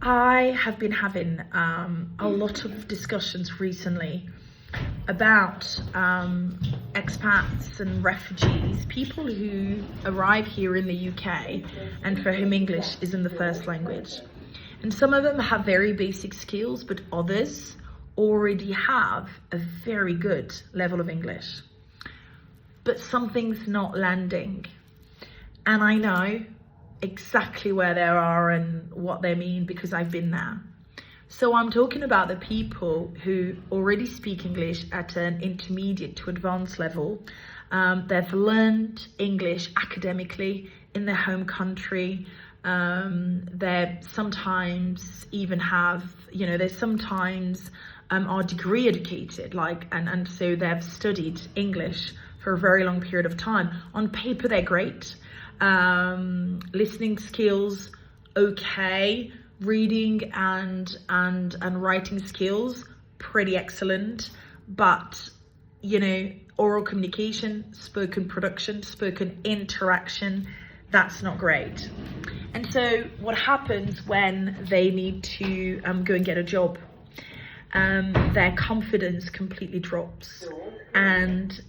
I have been having a lot of discussions recently about expats and refugees, people who arrive here in the UK and for whom English isn't the first language. And some of them have very basic skills, but others already have a very good level of English. But something's not landing. And I know exactly where they are and what they mean because I've been there. So I'm talking about the people who already speak English at an intermediate to advanced level. They've learned English academically in their home country. They sometimes even have, they sometimes are degree educated, and so they've studied English for a very long period of time. On paper, they're great. Listening skills, okay. Reading and writing skills, pretty excellent. But, oral communication, spoken production, spoken interaction, that's not great. And so what happens when they need to go and get a job? Their confidence completely drops and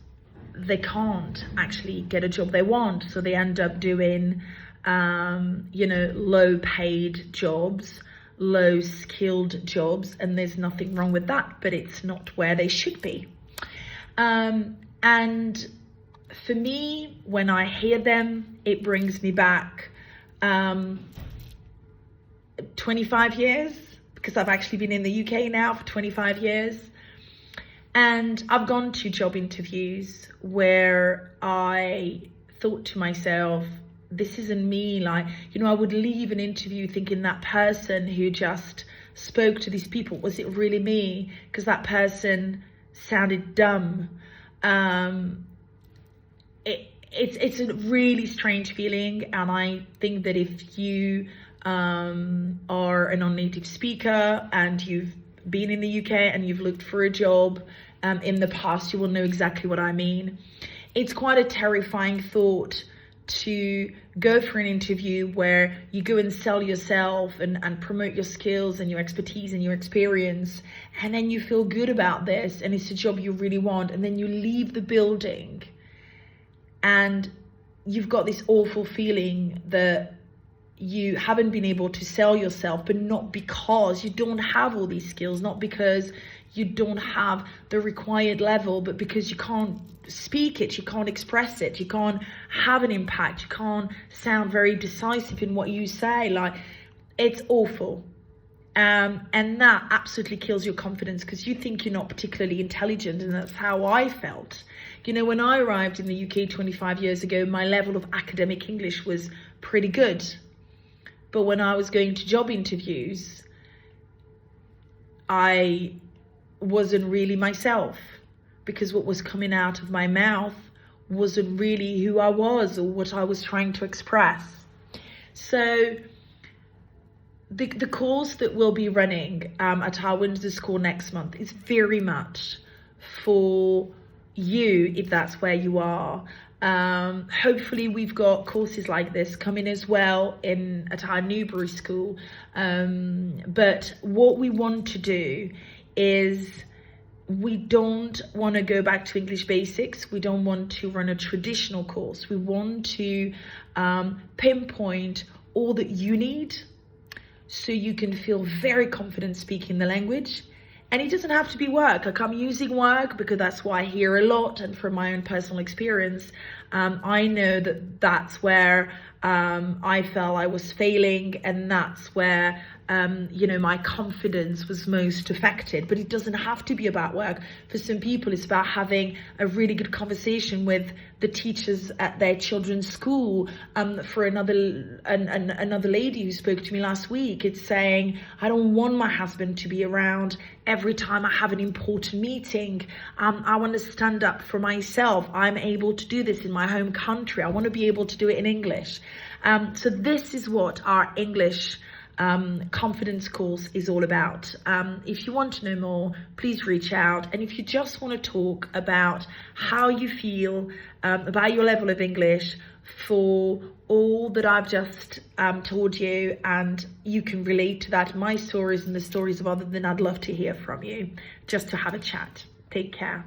they can't actually get a job they want. So they end up doing, low paid jobs, low skilled jobs, and there's nothing wrong with that, but it's not where they should be. And for me, when I hear them, it brings me back 25 years, because I've actually been in the UK now for 25 years. And I've gone to job interviews where I thought to myself, this isn't me. I would leave an interview thinking that person who just spoke to these people, was it really me? Because that person sounded dumb. It's a really strange feeling. And I think that if you are a non-native speaker and you've been in the UK and you've looked for a job in the past, you will know exactly what I mean. It's quite a terrifying thought to go for an interview where you go and sell yourself and promote your skills and your expertise and your experience, and then you feel good about this and it's a job you really want, and then you leave the building and you've got this awful feeling that you haven't been able to sell yourself, but not because you don't have all these skills, not because you don't have the required level, but because you can't speak it, you can't express it, you can't have an impact, you can't sound very decisive in what you say. It's awful. And that absolutely kills your confidence because you think you're not particularly intelligent, and that's how I felt. When I arrived in the UK 25 years ago, my level of academic English was pretty good. But when I was going to job interviews, I wasn't really myself, because what was coming out of my mouth wasn't really who I was or what I was trying to express. So the course that we'll be running at our Windsor School next month is very much for you, if that's where you are. Hopefully we've got courses like this coming as well at our Newbury School. But what we want to do is, we don't want to go back to English basics. We don't want to run a traditional course. We want to pinpoint all that you need so you can feel very confident speaking the language. And it doesn't have to be work. I'm using work because that's what I hear a lot. And from my own personal experience, I know that that's where I felt I was failing. And that's where, my confidence was most affected. But it doesn't have to be about work. For some people, it's about having a really good conversation with the teachers at their children's school. For another lady who spoke to me last week, it's saying, I don't want my husband to be around every time I have an important meeting. I want to stand up for myself. I'm able to do this in my home country. I want to be able to do it in English. So this is what our English confidence course is all about. If you want to know more, please reach out. And if you just want to talk about how you feel about your level of English, for all that I've just told you, and you can relate to that, my stories and the stories of others, then I'd love to hear from you, just to have a chat. Take care.